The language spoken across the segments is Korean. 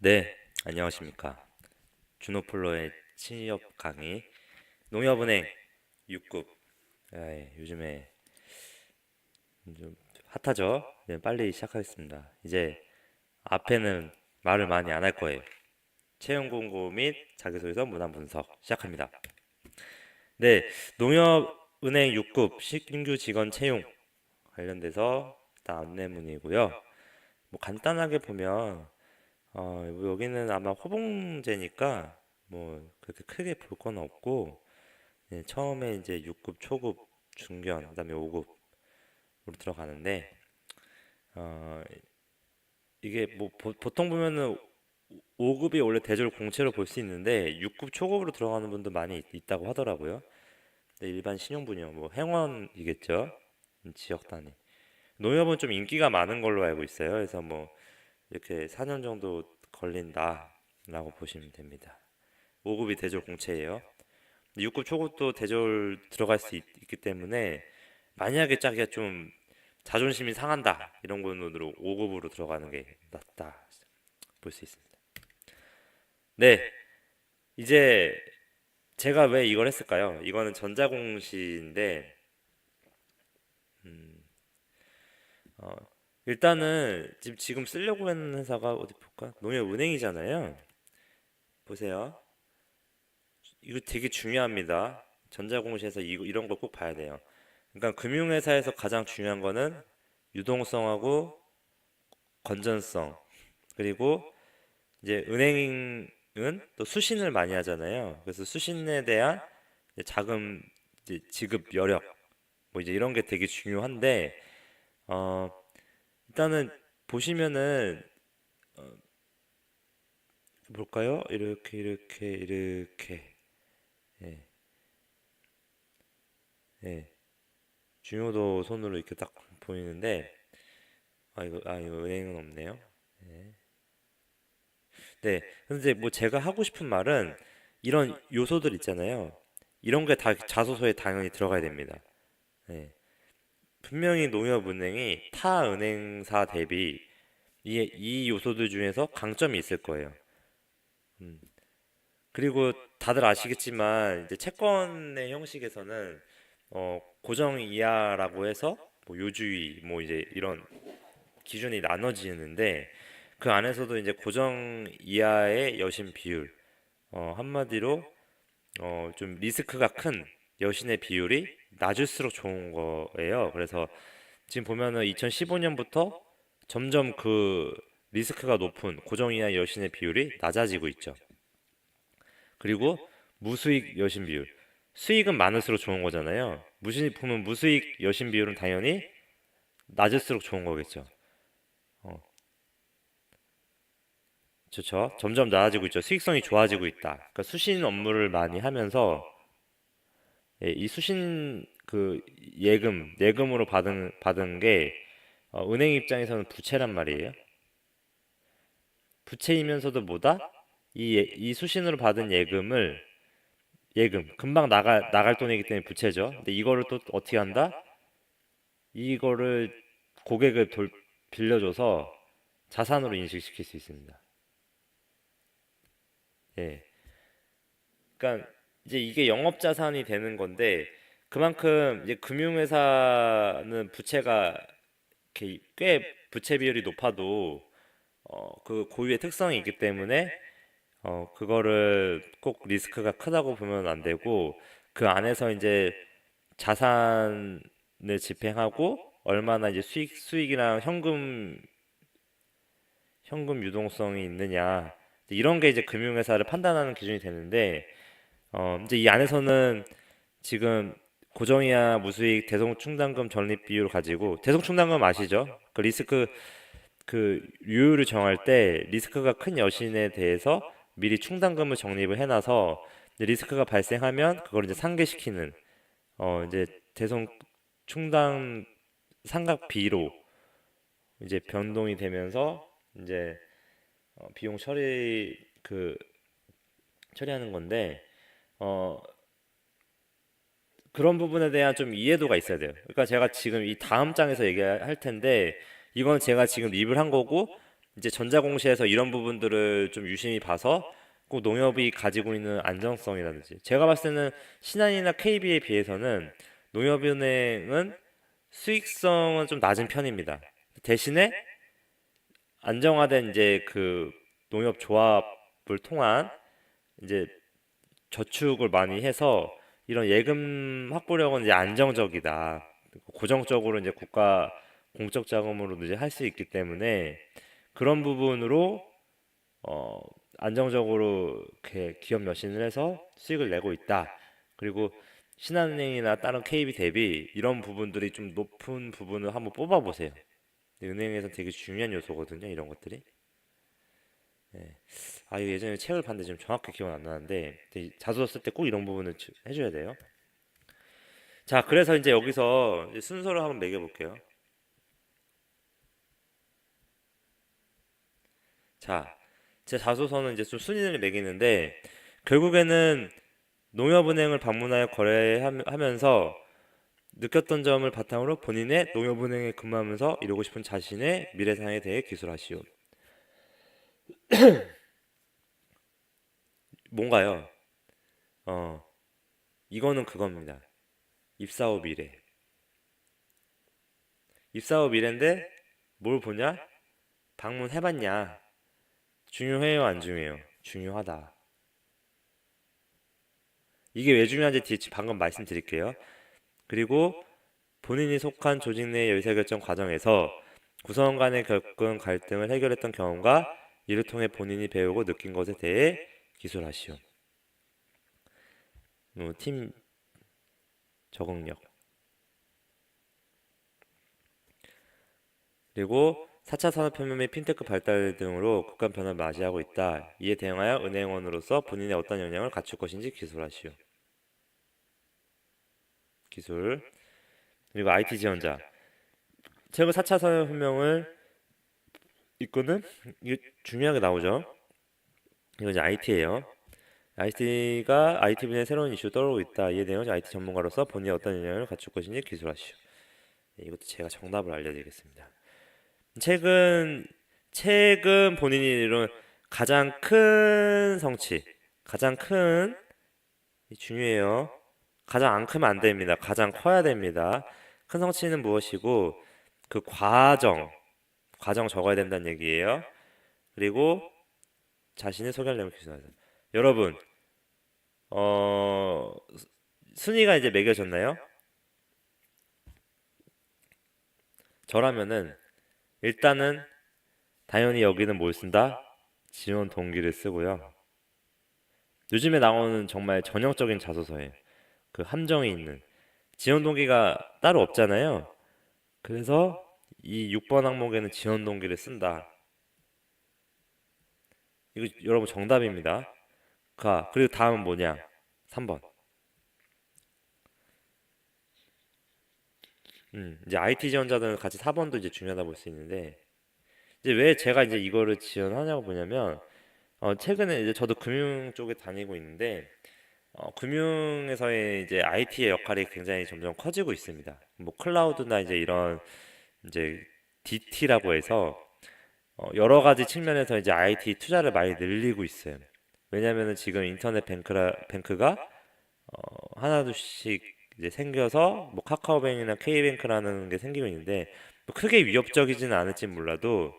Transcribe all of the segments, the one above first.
네, 안녕하십니까. 주노폴로의 취업 강의, 농협은행 6급. 요즘에 좀 핫하죠? 네, 빨리 시작하겠습니다. 이제 앞에는 말을 많이 안 할 거예요. 채용 공고 및 자기소개서 문안 분석 시작합니다. 네, 농협은행 6급 신규 직원 채용 관련돼서 일단 안내문이고요. 뭐 간단하게 보면 뭐 여기는 아마 호봉제니까 뭐 그렇게 크게 볼 건 없고, 처음에 이제 6급, 초급, 중견, 그다음에 5급으로 들어가는데, 어, 이게 뭐 보통 보면은 5급이 원래 대졸 공채로 볼 수 있는데 6급 초급으로 들어가는 분도 많이 있다고 하더라고요. 근데 일반 신용분야 뭐 행원이겠죠. 지역 단위. 농협은 좀 인기가 많은 걸로 알고 있어요. 그래서 뭐 이렇게 4년 정도 걸린다라고 보시면 됩니다. 5급이 대졸 공채예요. 6급 초급도 대졸 들어갈 수 기 때문에 만약에 자기가 좀 자존심이 상한다 이런 거로 5급으로 들어가는 게 낫다 볼 수 있습니다. 네, 이제 제가 왜 이걸 했을까요? 이거는 전자공시인데, 음, 어, 일단은 지금 쓰려고 하는 회사가 어디 볼까? 농협은행이잖아요. 보세요. 이거 되게 중요합니다. 전자공시에서 이런 걸 꼭 봐야 돼요. 그러니까 금융회사에서 가장 중요한 거는 유동성하고 건전성, 그리고 이제 은행은 또 수신을 많이 하잖아요. 그래서 수신에 대한 이제 자금 이제 지급 여력 뭐 이제 이런 게 되게 중요한데, 어 일단은 보시면은 볼까요? 이렇게 예, 예. 중요도 손으로 이렇게 딱 보이는데, 이거 은행은 없네요. 네. 근데 뭐 제가 하고 싶은 말은 이런 요소들 있잖아요. 이런 게 다 자소서에 당연히 들어가야 됩니다. 네. 분명히 농협은행이 타 은행사 대비 이 요소들 중에서 강점이 있을 거예요. 음. 그리고 다들 아시겠지만 이제 채권의 형식에서는 고정 이하라고 해서 뭐 요주의 뭐 이제 이런 기준이 나눠지는데, 그 안에서도 이제 고정 이하의 여신 비율, 한마디로 좀 리스크가 큰 여신의 비율이 낮을수록 좋은 거예요. 그래서 지금 보면은 2015년부터 점점 그 리스크가 높은 고정 이하 여신의 비율이 낮아지고 있죠. 그리고 무수익 여신 비율. 수익은 많을수록 좋은 거잖아요. 보면 무수익 여신 비율은 당연히 낮을수록 좋은 거겠죠. 어, 그렇죠. 점점 나아지고 있죠. 수익성이 좋아지고 있다. 그러니까 수신 업무를 많이 하면서, 이 수신 그 예금으로 받은 게 은행 입장에서는 부채란 말이에요. 부채이면서도 뭐다? 이 수신으로 받은 금방 나갈 돈이기 때문에 부채죠. 근데 이거를 또 어떻게 한다? 이거를 고객을 빌려줘서 자산으로 인식시킬 수 있습니다. 예. 그러니까 이제 이게 영업 자산이 되는 건데, 그만큼 이제 금융회사는 부채가 이렇게 꽤 부채 비율이 높아도 그 고유의 특성이 있기 때문에 그거를 꼭 리스크가 크다고 보면 안 되고, 그 안에서 이제 자산을 집행하고 얼마나 이제 수익이랑 현금 유동성이 있느냐, 이런 게 이제 금융회사를 판단하는 기준이 되는데, 이제 이 안에서는 지금 고정이야 무수익 대성충당금 적립 비율을 가지고, 대성충당금 아시죠? 그 리스크 그 유율을 정할 때 리스크가 큰 여신에 대해서 미리 충당금을 적립을 해놔서 이제 리스크가 발생하면 그걸 이제 상계시키는, 이제 대손 충당 상각비로 이제 변동이 되면서 이제 비용 처리하는 건데, 어 그런 부분에 대한 좀 이해도가 있어야 돼요. 그러니까 제가 지금 이 다음 장에서 얘기할 텐데, 이건 제가 지금 립을 한 거고, 이제 전자공시에서 이런 부분들을 좀 유심히 봐서 꼭 농협이 가지고 있는 안정성이라든지 제가 봤을 때는 신한이나 KB에 비해서는 농협은행은 수익성은 좀 낮은 편입니다. 대신에 안정화된 이제 그 농협 조합을 통한 이제 저축을 많이 해서 이런 예금 확보력은 이제 안정적이다. 고정적으로 이제 국가 공적 자금으로 이제 할 수 있기 때문에 그런 부분으로 어 안정적으로 이렇게 기업 여신을 해서 수익을 내고 있다. 그리고 신한은행이나 다른 KB 대비 이런 부분들이 좀 높은 부분을 한번 뽑아 보세요. 은행에서 되게 중요한 요소거든요, 이런 것들이. 예. 아, 이거 예전에 책을 봤는데 지금 정확히 기억 안 나는데 자소서 쓸 때 꼭 이런 부분을 해줘야 돼요. 자, 그래서 이제 여기서 이제 순서를 한번 매겨볼게요. 자, 제 자소서는 이제 좀 순위를 매기는데 결국에는 농협은행을 방문하여 거래하면서 느꼈던 점을 바탕으로 본인의 농협은행에 근무하면서 이루고 싶은 자신의 미래상에 대해 기술하시오. 뭔가요? 어, 이거는 그겁니다. 입사 후 미래. 입사 후 미래인데 뭘 보냐? 방문해봤냐? 중요해요, 안 중요해요? 중요하다. 이게 왜 중요한지 방금 말씀드릴게요. 그리고 본인이 속한 조직 내 의사결정 과정에서 구성원 간에 겪은 갈등을 해결했던 경험과 이를 통해 본인이 배우고 느낀 것에 대해 기술하시오. 팀 적응력. 그리고 4차 산업혁명 및 핀테크 발달 등으로 급간 변화를 맞이하고 있다. 이에 대응하여 은행원으로서 본인의 어떤 역량을 갖출 것인지 기술하시오. 기술. 그리고 IT 지원자. 최근 4차 산업혁명을 이거는 이게 중요하게 나오죠. 이거 이제 IT예요. IT가 IT 분야의 새로운 이슈 떠오르고 있다. 이에 대해 IT 전문가로서 본인이 어떤 역량을 갖출 것인지 기술하시오. 네, 이것도 제가 정답을 알려드리겠습니다. 최근 최근 본인이 이룬 가장 큰 성취, 가장 큰 중요해요. 가장 안 크면 안 됩니다. 가장 커야 됩니다. 큰 성취는 무엇이고 그 과정 적어야 된다는 얘기예요. 그리고 자신의 소개를 내면 기술하세요. 여러분, 어, 순위가 이제 매겨졌나요? 저라면은 일단은 당연히 여기는 뭘 쓴다? 지원 동기를 쓰고요. 요즘에 나오는 정말 전형적인 자소서예요. 그 함정이 있는 지원 동기가 따로 없잖아요. 그래서 이 6번 항목에는 지원 동기를 쓴다. 이거 여러분 정답입니다. 그리고 다음은 뭐냐? 3번. 이제 IT 지원자들은 같이 4번도 이제 중요하다 볼 수 있는데 이제 왜 제가 이제 이거를 지원하냐고 보냐면 최근에 이제 저도 금융 쪽에 다니고 있는데 금융에서의 이제 IT의 역할이 굉장히 점점 커지고 있습니다. 뭐 클라우드나 이제 이런 이제 DT라고 해서 여러 가지 측면에서 이제 IT 투자를 많이 늘리고 있어요. 왜냐면은 지금 인터넷 뱅크가 하나둘씩 이제 생겨서 뭐 카카오뱅이나 K뱅크라는 게 생기고 있는데 뭐 크게 위협적이지는 않을지 몰라도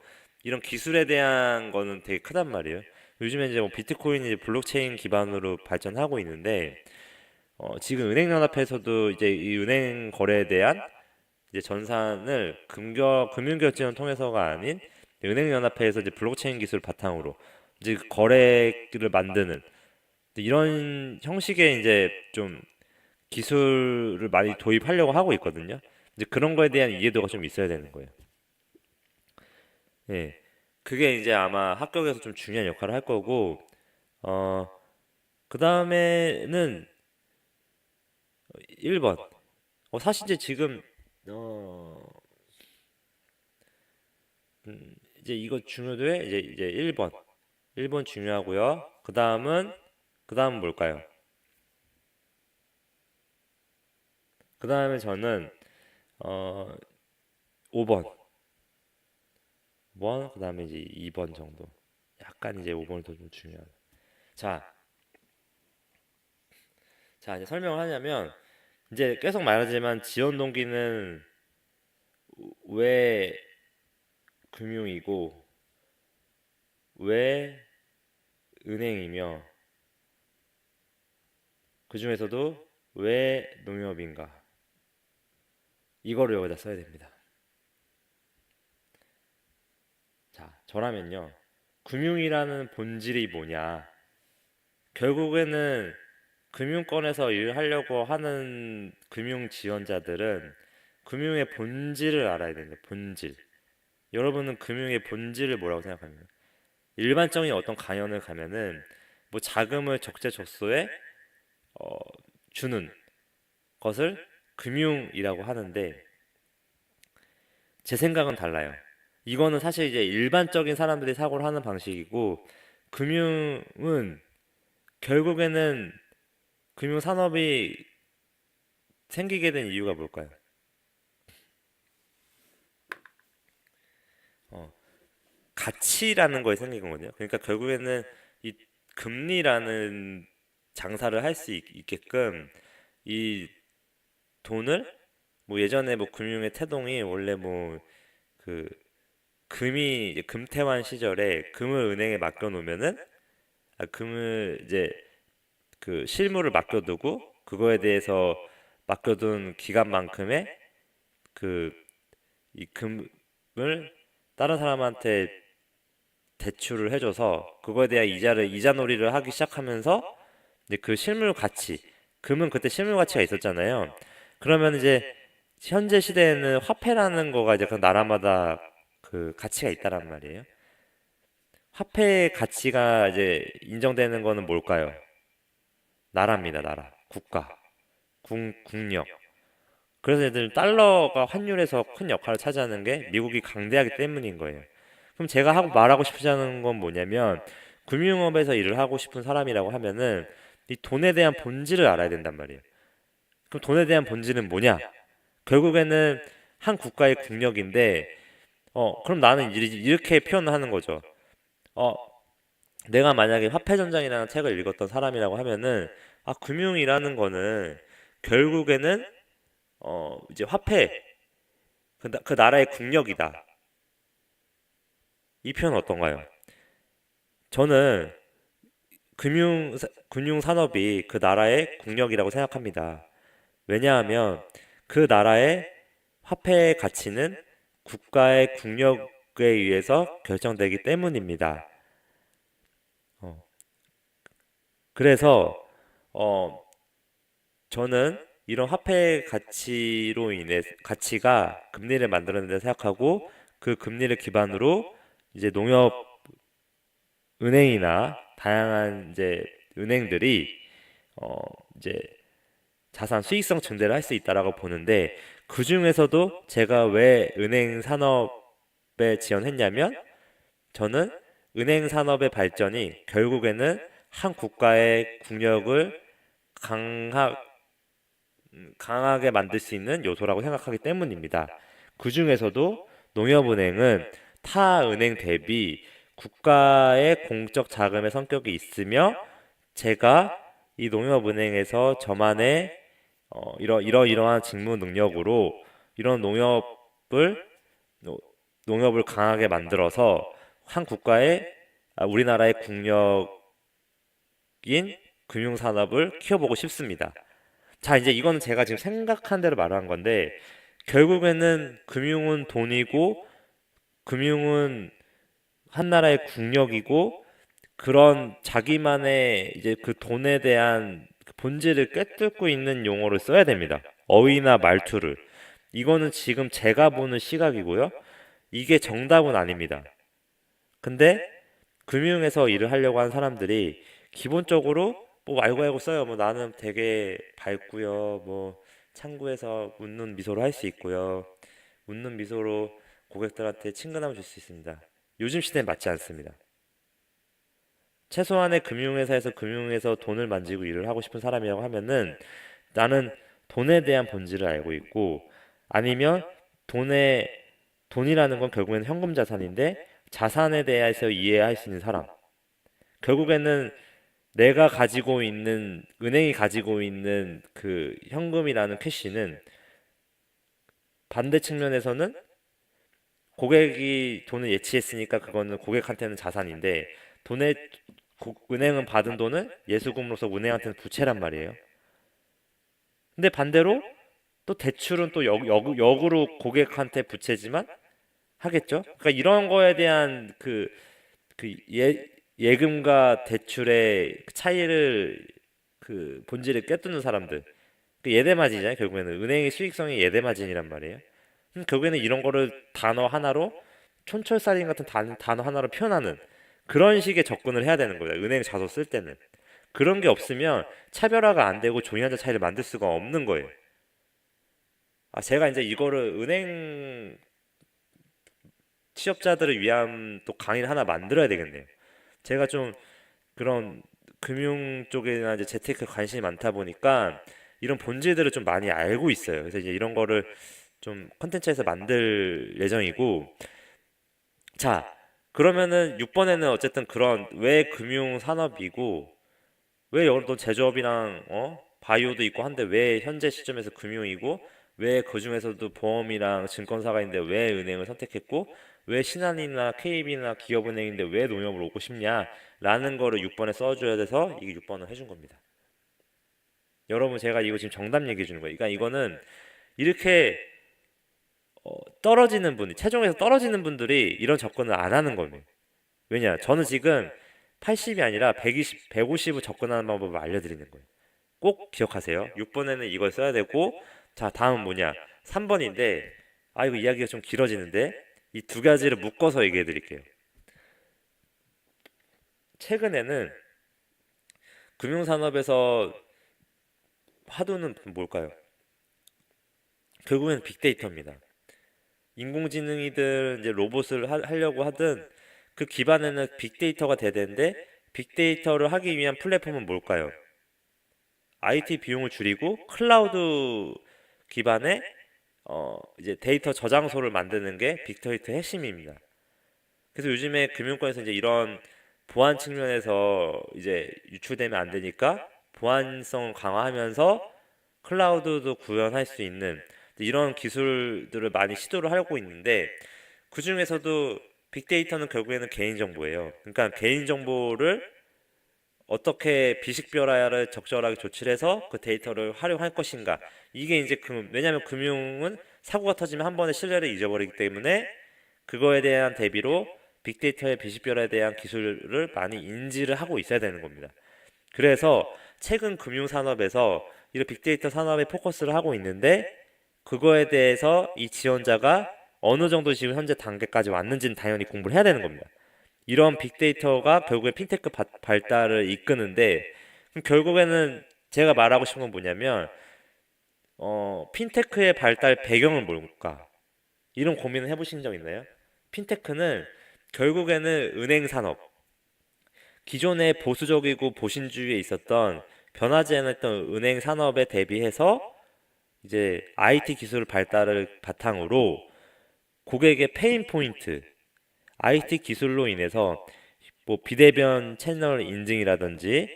이런 기술에 대한 거는 되게 크단 말이에요. 요즘에 이제 뭐 비트코인이 이제 블록체인 기반으로 발전하고 있는데 지금 은행연합에서도 이제 이 은행 거래에 대한 이제 전산을 금융결제를 통해서가 아닌 은행연합회에서 이제 블록체인 기술 바탕으로 이제 그 거래를 만드는 이런 형식의 이제 좀 기술을 많이 도입하려고 하고 있거든요. 이제 그런 거에 대한 이해도가 좀 있어야 되는 거예요. 예. 그게 이제 아마 합격에서 좀 중요한 역할을 할 거고, 어, 그 다음에는 1번. 사실 이제 지금, 어, 이제 이거 중요도에 이제 1번. 1번 중요하고요. 그 다음은 뭘까요? 그 다음에 저는, 어, 5번. 번, 그다음에 이제 2번 정도. 약간 이제 5번이 더 좀 중요한. 자, 자 이제 설명을 하냐면 이제 계속 말하지만 지원 동기는 왜 금융이고 왜 은행이며 그 중에서도 왜 농협인가 이거를 여기다 써야 됩니다. 자, 저라면요. 금융이라는 본질이 뭐냐? 결국에는 금융권에서 일을 하려고 하는 금융 지원자들은 금융의 본질을 알아야 됩니다. 본질. 여러분은 금융의 본질을 뭐라고 생각합니까? 일반적인 어떤 강연을 가면은 뭐 자금을 적재적소에 어, 주는 것을 금융이라고 하는데 제 생각은 달라요. 이거는 사실 이제 일반적인 사람들이 사고를 하는 방식이고 금융은 결국에는 금융 산업이 생기게 된 이유가 뭘까요? 어, 가치라는 거에 생긴 거거든요. 그러니까 결국에는 이 금리라는 장사를 할 수 있게끔 이 돈을 뭐 예전에 뭐 금융의 태동이 원래 뭐 그 금이 이제 금태환 시절에 금을 은행에 맡겨 놓으면은 금을 이제 그 실물을 맡겨두고 그거에 대해서 맡겨둔 기간만큼의 그 이 금을 다른 사람한테 대출을 해줘서 그거에 대한 이자 놀이를 하기 시작하면서 이제 그 실물 가치 금은 그때 실물 가치가 있었잖아요. 그러면 이제 현재 시대에는 화폐라는 거가 이제 그 나라마다 그 가치가 있다란 말이에요. 화폐의 가치가 이제 인정되는 거는 뭘까요? 나라입니다, 나라. 국가, 국력. 그래서 얘들 달러가 환율에서 큰 역할을 차지하는 게 미국이 강대하기 때문인 거예요. 그럼 제가 하고 말하고 싶으자는 건 뭐냐면 금융업에서 일을 하고 싶은 사람이라고 하면은 이 돈에 대한 본질을 알아야 된단 말이에요. 그럼 돈에 대한 본질은 뭐냐? 결국에는 한 국가의 국력인데 그럼 나는 이렇게 표현을 하는 거죠. 어, 내가 만약에 화폐전장이라는 책을 읽었던 사람이라고 하면은 금융이라는 거는 결국에는 이제 화폐 그 나라의 국력이다. 이 표현 어떤가요? 저는 금융 산업이 그 나라의 국력이라고 생각합니다. 왜냐하면 그 나라의 화폐의 가치는 국가의 국력에 의해서 결정되기 때문입니다. 어, 그래서 어, 저는 이런 화폐의 가치로 인해 가치가 금리를 만들어낸다 생각하고 그 금리를 기반으로 이제 농협 은행이나 다양한 이제 은행들이 어 이제 자산 수익성 증대를 할 수 있다라고 보는데 그 중에서도 제가 왜 은행 산업에 지원했냐면 저는 은행 산업의 발전이 결국에는 한 국가의 국력을 강하, 강하게 만들 수 있는 요소라고 생각하기 때문입니다. 그 중에서도 농협은행은 타 은행 대비 국가의 공적 자금의 성격이 있으며 제가 이 농협은행에서 저만의 이러이러한 직무 능력으로 이런 노- 농협을 강하게 만들어서 한 국가의 우리나라의 국력인 금융산업을 키워보고 싶습니다. 자, 이제 이거는 제가 지금 생각한 대로 말한 건데 결국에는 금융은 돈이고 금융은 한 나라의 국력이고 그런 자기만의 이제 그 돈에 대한 그 본질을 꿰뚫고 있는 용어를 써야 됩니다. 어휘나 말투를. 이거는 지금 제가 보는 시각이고요. 이게 정답은 아닙니다. 근데 금융에서 일을 하려고 하는 사람들이 기본적으로 뭐 알고 써요. 뭐 나는 되게 밝고요. 뭐 창구에서 웃는 미소로 할 수 있고요. 웃는 미소로 고객들한테 친근함을 줄 수 있습니다. 요즘 시대엔 맞지 않습니다. 최소한의 금융회사에서 금융에서 돈을 만지고 일을 하고 싶은 사람이라고 하면은 나는 돈에 대한 본질을 알고 있고 아니면 돈에 돈이라는 건 결국에는 현금 자산인데 자산에 대해서 이해할 수 있는 사람. 결국에는 내가 가지고 있는 은행이 가지고 있는 그 현금이라는 캐시는 반대 측면에서는 고객이 돈을 예치했으니까 그거는 고객한테는 자산인데 돈에 은행은 받은 돈은 예수금으로서 은행한테는 부채란 말이에요. 근데 반대로 또 대출은 또 역으로 고객한테 부채지만 하겠죠. 그러니까 이런 거에 대한 예금과 대출의 차이를 본질을 꿰뚫는 사람들. 그 예대마진이잖아요. 결국에는 은행의 수익성이 예대마진이란 말이에요. 결국에는 이런 거를 단어 하나로 촌철살인 같은 단어 하나로 표현하는 그런 식의 접근을 해야 되는 거예요. 은행 자소 쓸 때는. 그런 게 없으면 차별화가 안 되고 종이 한자 차이를 만들 수가 없는 거예요. 제가 이제 이거를 은행 취업자들을 위한 또 강의를 하나 만들어야 되겠네요. 제가 좀 그런 금융 쪽이나 이제 재테크에 관심이 많다 보니까 이런 본질들을 좀 많이 알고 있어요. 그래서 이제 이런 거를 좀 컨텐츠에서 만들 예정이고, 자, 그러면은 6번에는 어쨌든 그런 왜 금융 산업이고 왜 여기도 제조업이랑 바이오도 있고 한데 왜 현재 시점에서 금융이고 왜 그중에서도 보험이랑 증권사가 있는데 왜 은행을 선택했고 왜 신한이나 KB나 기업은행인데 왜 농협을 오고 싶냐라는 거를 6번에 써줘야 돼서 이게 6번을 해준 겁니다. 여러분 제가 이거 지금 정답 얘기해 주는 거예요. 그러니까 이거는 이렇게 떨어지는 분이 최종에서 떨어지는 분들이 이런 접근을 안 하는 거예요. 왜냐? 저는 지금 80이 아니라 120, 150을 접근하는 방법을 알려드리는 거예요. 꼭 기억하세요. 6번에는 이걸 써야 되고, 자, 다음 뭐냐? 3번인데, 이거 이야기가 좀 길어지는데, 이 두 가지를 묶어서 얘기해 드릴게요. 최근에는 금융산업에서 화두는 뭘까요? 결국엔 빅데이터입니다. 인공지능이든 이제 로봇을 하려고 하든 그 기반에는 빅데이터가 돼야 되는데, 빅데이터를 하기 위한 플랫폼은 뭘까요? IT 비용을 줄이고 클라우드 기반의 이제 데이터 저장소를 만드는 게 빅데이터 핵심입니다. 그래서 요즘에 금융권에서 이제 이런 보안 측면에서 이제 유출되면 안 되니까 보안성 강화하면서 클라우드도 구현할 수 있는 이런 기술들을 많이 시도를 하고 있는데 그 중에서도 빅데이터는 결국에는 개인정보예요. 그러니까 개인정보를 어떻게 비식별화를 적절하게 조치를 해서 그 데이터를 활용할 것인가. 이게 이제 왜냐하면 금융은 사고가 터지면 한 번에 신뢰를 잊어버리기 때문에 그거에 대한 대비로 빅데이터의 비식별화에 대한 기술을 많이 인지를 하고 있어야 되는 겁니다. 그래서 최근 금융산업에서 이런 빅데이터 산업에 포커스를 하고 있는데 그거에 대해서 이 지원자가 어느 정도 지금 현재 단계까지 왔는지는 당연히 공부를 해야 되는 겁니다. 이런 빅데이터가 결국에 핀테크 발달을 이끄는데 그럼 결국에는 제가 말하고 싶은 건 뭐냐면 핀테크의 발달 배경은 뭘까? 이런 고민을 해보신 적 있나요? 핀테크는 결국에는 은행 산업, 기존의 보수적이고 보신주의에 있었던 변하지 않았던 은행 산업에 대비해서 이제 IT 기술 발달을 바탕으로 고객의 페인 포인트, IT 기술로 인해서 뭐 비대면 채널 인증이라든지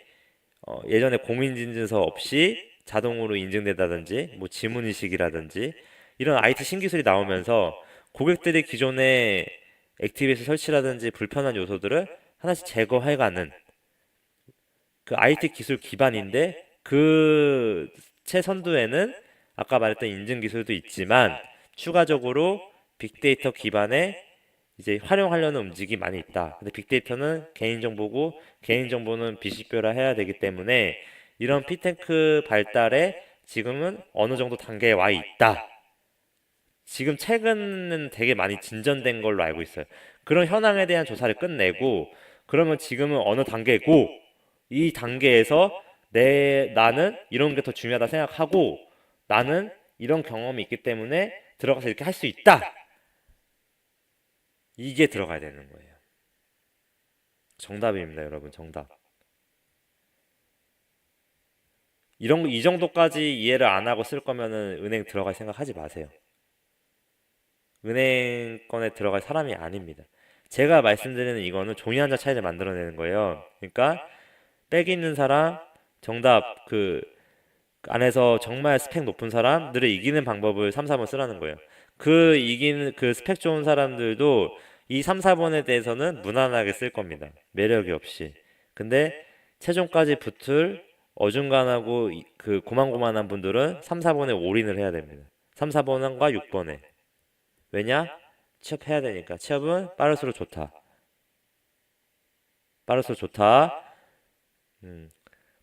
예전에 공인인증서 없이 자동으로 인증된다든지 뭐 지문인식이라든지 이런 IT 신기술이 나오면서 고객들이 기존에 액티비에서 설치라든지 불편한 요소들을 하나씩 제거해가는 그 IT 기술 기반인데 그 최선두에는 아까 말했던 인증 기술도 있지만 추가적으로 빅데이터 기반의 이제 활용하려는 움직임이 많이 있다. 근데 빅데이터는 개인정보고 개인정보는 비식별화 해야 되기 때문에 이런 핀테크 발달에 지금은 어느 정도 단계에 와 있다. 지금 최근은 되게 많이 진전된 걸로 알고 있어요. 그런 현황에 대한 조사를 끝내고 그러면 지금은 어느 단계고 이 단계에서 나는 이런 게 더 중요하다 생각하고 나는 이런 경험이 있기 때문에 들어가서 이렇게 할 수 있다. 이게 들어가야 되는 거예요. 정답입니다, 여러분. 정답. 이 정도까지 이해를 안 하고 쓸 거면은 은행 들어갈 생각 하지 마세요. 은행권에 들어갈 사람이 아닙니다. 제가 말씀드리는 이거는 종이 한 장 차이를 만들어내는 거예요. 그러니까 빽 있는 사람, 정답 그 안에서 정말 스펙 높은 사람들을 이기는 방법을 3, 4번 쓰라는 거예요. 그 이기는 그 스펙 좋은 사람들도 이 3, 4번에 대해서는 무난하게 쓸 겁니다. 매력이 없이. 근데 최종까지 붙을 어중간하고 그 고만고만한 분들은 3, 4번에 올인을 해야 됩니다. 3, 4번과 6번에. 왜냐? 취업해야 되니까. 취업은 빠를수록 좋다. 빠를수록 좋다. 음.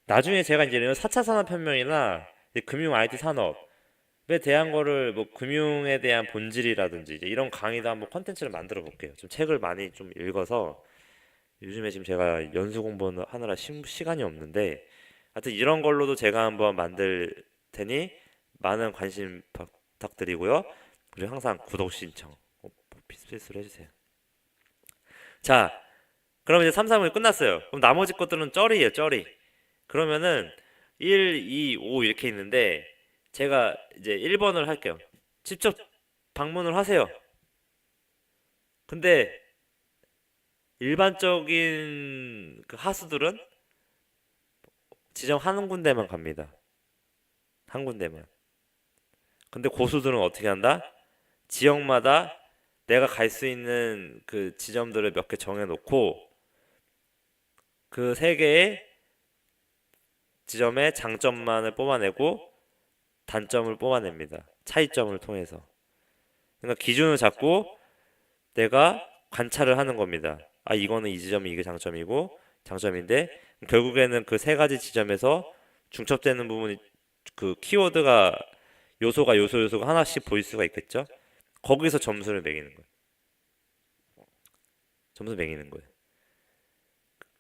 나중에 제가 이제 이런 4차 산업혁명이나 이제 금융 IT 산업에 대한 거를 뭐 금융에 대한 본질이라든지 이제 이런 강의도 한번 컨텐츠를 만들어 볼게요. 좀 책을 많이 좀 읽어서 요즘에 지금 제가 연수 공부하느라 시간이 없는데 하여튼 이런 걸로도 제가 한번 만들 테니 많은 관심 부탁드리고요. 그리고 항상 구독 신청 필수로 해주세요. 자, 그럼 이제 3, 4분이 끝났어요. 그럼 나머지 것들은 쩌리예요, 쩌리. 그러면은 1, 2, 5 이렇게 있는데 제가 이제 1번을 할게요. 직접 방문을 하세요. 근데 일반적인 그 하수들은 지정 한 군데만 갑니다. 한 군데만. 근데 고수들은 어떻게 한다? 지역마다 내가 갈 수 있는 그 지점들을 몇 개 정해놓고 그 세 개의 지점의 장점만을 뽑아내고 단점을 뽑아냅니다. 차이점을 통해서. 그러니까 기준을 잡고 내가 관찰을 하는 겁니다. 아, 이거는 이 지점이 이게 장점이고 장점인데 결국에는 그 세 가지 지점에서 중첩되는 부분이 그 키워드가 요소가 하나씩 보일 수가 있겠죠? 거기서 점수를 매기는 거예요. 점수 매기는 거예요.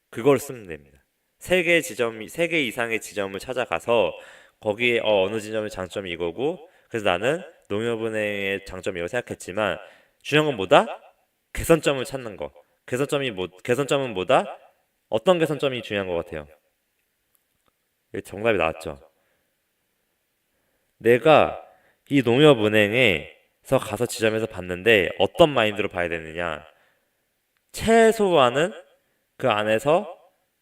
그걸 쓰면 됩니다. 세 개 이상의 지점을 찾아가서 거기에 어느 지점의 장점이 이거고 그래서 나는 농협은행의 장점이 이거 생각했지만 중요한 건 뭐다? 개선점을 찾는 거. 개선점은 뭐다? 어떤 개선점이 중요한 것 같아요? 정답이 나왔죠. 내가 이 농협은행에서 가서 지점에서 봤는데 어떤 마인드로 봐야 되느냐? 최소한은 그 안에서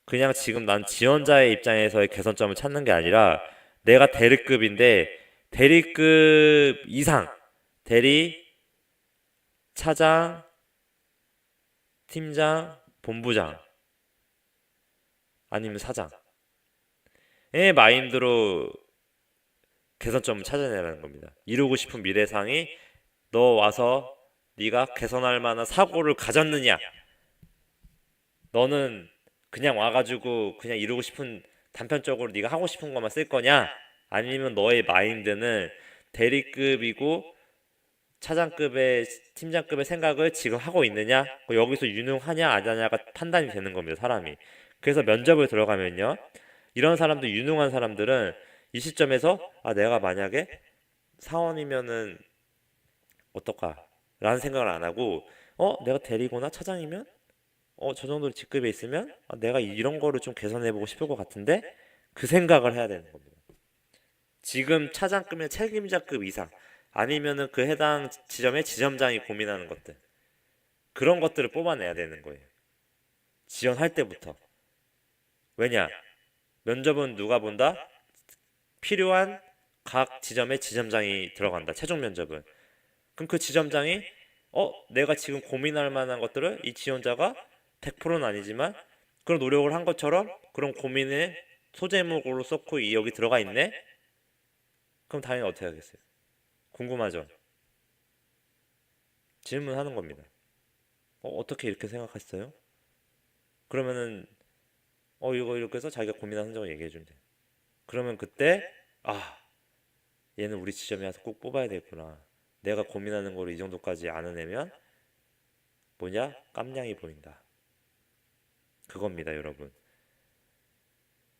그냥 지금 난 지원자의 입장에서의 개선점을 찾는 게 아니라 내가 대리급인데 대리급 이상 대리, 차장, 팀장, 본부장 아니면 사장의 마인드로 개선점을 찾아내라는 겁니다. 이루고 싶은 미래상이 너 와서 네가 개선할 만한 사고를 가졌느냐? 너는 그냥 와가지고 그냥 이루고 싶은 단편적으로 네가 하고 싶은 것만 쓸 거냐? 아니면 너의 마인드는 대리급이고 차장급의 팀장급의 생각을 지금 하고 있느냐? 여기서 유능하냐 안 하냐가 판단이 되는 겁니다, 사람이. 그래서 면접을 들어가면요. 이런 사람들 유능한 사람들은 이 시점에서 아 내가 만약에 사원이면은 어떨까? 라는 생각을 안 하고 내가 대리거나 차장이면 저 정도 직급에 있으면 내가 이런 거를 좀 개선해보고 싶을 것 같은데 그 생각을 해야 되는 겁니다. 지금 차장급이나 책임자급 이상 아니면은 그 해당 지점의 지점장이 고민하는 것들 그런 것들을 뽑아내야 되는 거예요. 지원할 때부터. 왜냐? 면접은 누가 본다? 필요한 각 지점의 지점장이 들어간다. 최종 면접은. 그럼 그 지점장이 내가 지금 고민할 만한 것들을 이 지원자가 100%는 아니지만 그런 노력을 한 것처럼 그런 고민의 소제목으로 썼고 여기 들어가 있네? 그럼 당연히 어떻게 하겠어요? 궁금하죠? 질문하는 겁니다. 어떻게 이렇게 생각하셨어요? 그러면은 이거 이렇게 해서 자기가 고민한 흔적을 얘기해 주면 돼요. 그러면 그때 아 얘는 우리 지점에 와서 꼭 뽑아야 되겠구나. 내가 고민하는 거를 이 정도까지 아는 애면 뭐냐? 깜냥이 보인다. 그겁니다, 여러분.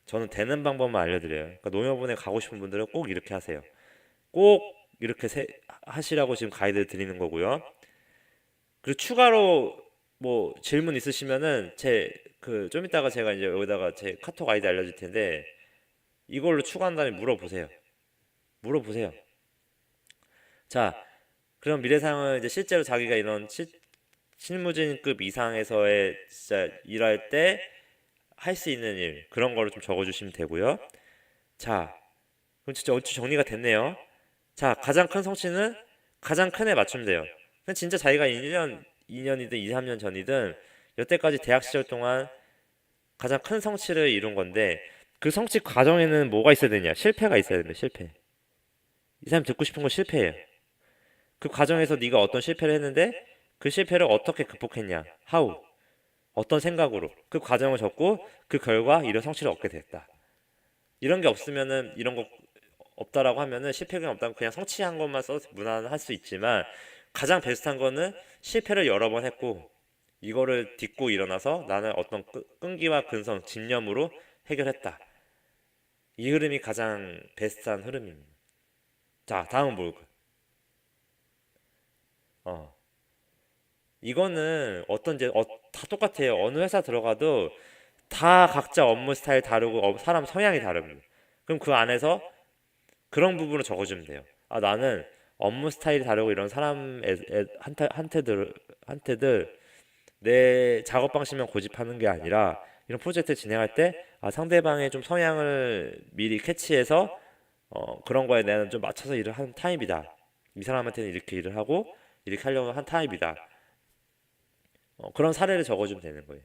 저는 되는 방법만 알려드려요. 그러니까 농협은행 가고 싶은 분들은 꼭 이렇게 하세요. 꼭 이렇게 하시라고 지금 가이드 드리는 거고요. 그리고 추가로 뭐 질문 있으시면은 제 그 좀 이따가 제가 이제 여기다가 제 카톡 아이디 알려줄 텐데 이걸로 추가한다면 물어보세요. 물어보세요. 자, 그런 미래상은 이제 실제로 자기가 이런 실무진급 이상에서의 진짜 일할 때 할 수 있는 일 그런 거를 좀 적어주시면 되고요. 자, 그럼 진짜 얼추 정리가 됐네요. 자, 가장 큰 성취는 가장 큰에 맞추면 돼요. 그냥 진짜 자기가 1년, 2년이든 2, 3년 전이든 여태까지 대학 시절 동안 가장 큰 성취를 이룬 건데 그 성취 과정에는 뭐가 있어야 되냐? 실패가 있어야 됩니다. 실패. 이 사람 듣고 싶은 건 실패예요. 그 과정에서 네가 어떤 실패를 했는데 그 실패를 어떻게 극복했냐? How? 어떤 생각으로? 그 과정을 적고 그 결과 이런 성취를 얻게 됐다. 이런 게 없으면은 이런 거 없다라고 하면은 실패가 없다면 그냥 성취한 것만 써서 무난할 수 있지만 가장 베스트한 거는 실패를 여러 번 했고 이거를 딛고 일어나서 나는 어떤 끈기와 근성, 집념으로 해결했다. 이 흐름이 가장 베스트한 흐름입니다. 자, 다음은 뭘까? 어, 이거는 다 똑같아요. 어느 회사 들어가도 다 각자 업무 스타일 다르고 사람 성향이 다릅니다. 그럼 그 안에서 그런 부분을 적어주면 돼요. 아, 나는 업무 스타일이 다르고 이런 한테들 내 작업 방식만 고집하는 게 아니라 이런 프로젝트 진행할 때 아, 상대방의 좀 성향을 미리 캐치해서 그런 거에 나는 좀 맞춰서 일을 하는 타입이다. 이 사람한테는 이렇게 일을 하고 이렇게 하려고 한 타입이다. 그런 사례를 적어주면 되는 거예요.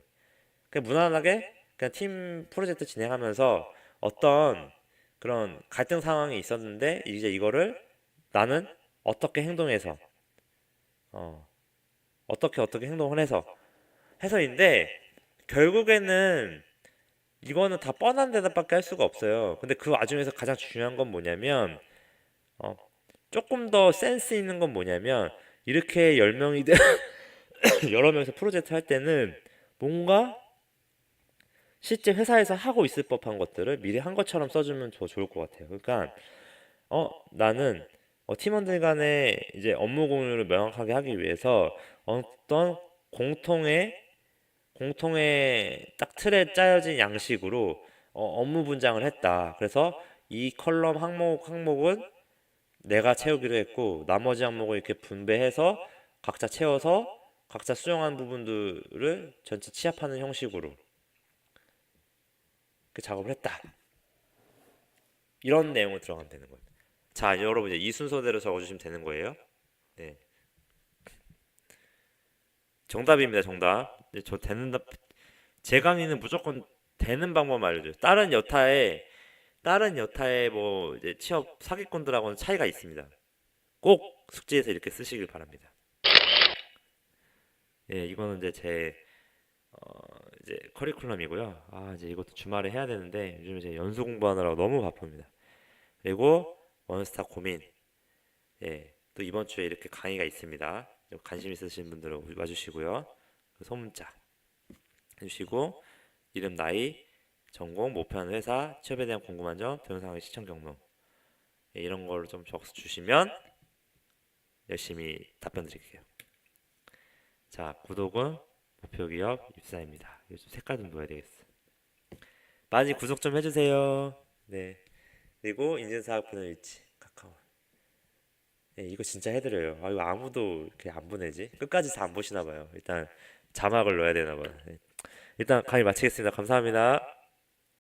그냥 무난하게 그냥 팀 프로젝트 진행하면서 어떤 그런 갈등 상황이 있었는데 이제 이거를 나는 어떻게 행동해서 어, 어떻게 행동을 해서인데 결국에는 이거는 다 뻔한 대답밖에 할 수가 없어요. 근데 그 와중에서 가장 중요한 건 뭐냐면 어, 조금 더 센스 있는 건 뭐냐면 이렇게 10명이든 여러 명이서 프로젝트 할 때는 뭔가 실제 회사에서 하고 있을 법한 것들을 미리 한 것처럼 써주면 더 좋을 것 같아요. 그러니까 나는 팀원들 간에 이제 업무 공유를 명확하게 하기 위해서 어떤 공통의 딱 틀에 짜여진 양식으로 업무 분장을 했다. 그래서 이 컬럼 항목은 내가 채우기로 했고 나머지 항목을 이렇게 분배해서 각자 채워서 각자 수정한 부분들을 전체 취합하는 형식으로 그 작업을 했다. 이런 내용을 들어가면 되는 거예요. 자, 여러분 이제 이 순서대로 적어주시면 되는 거예요. 네, 정답입니다. 정답. 이제 저 되는 제 강의는 무조건 되는 방법 알려줘요. 다른 여타의 뭐 이제 취업 사기꾼들하고는 차이가 있습니다. 꼭 숙지해서 이렇게 쓰시길 바랍니다. 예, 이거는 이제 제 이제 커리큘럼이고요. 아, 이제 이것도 주말에 해야 되는데 요즘 이제 연수 공부하느라고 너무 바쁩니다. 그리고 원스타 고민. 예, 또 이번 주에 이렇게 강의가 있습니다. 관심 있으신 분들은 와주시고요. 그 소문자 해주시고 이름, 나이, 전공, 목표하는 회사, 취업에 대한 궁금한 점, 동영상의 시청 경로 이런 걸 좀 적어 주시면 열심히 답변 드릴게요. 자, 구독은 목표 기업 입사입니다. 이거 좀 색깔 좀 넣어야 되겠어. 많이 구독 좀 해주세요. 네. 그리고 인증사학번호 일치 카카오. 네, 이거 진짜 해드려요. 아, 이거 아무도 이렇게 안 보내지? 끝까지 다 안 보시나 봐요. 일단 자막을 넣어야 되나 봐요. 네. 일단 강의 마치겠습니다. 감사합니다.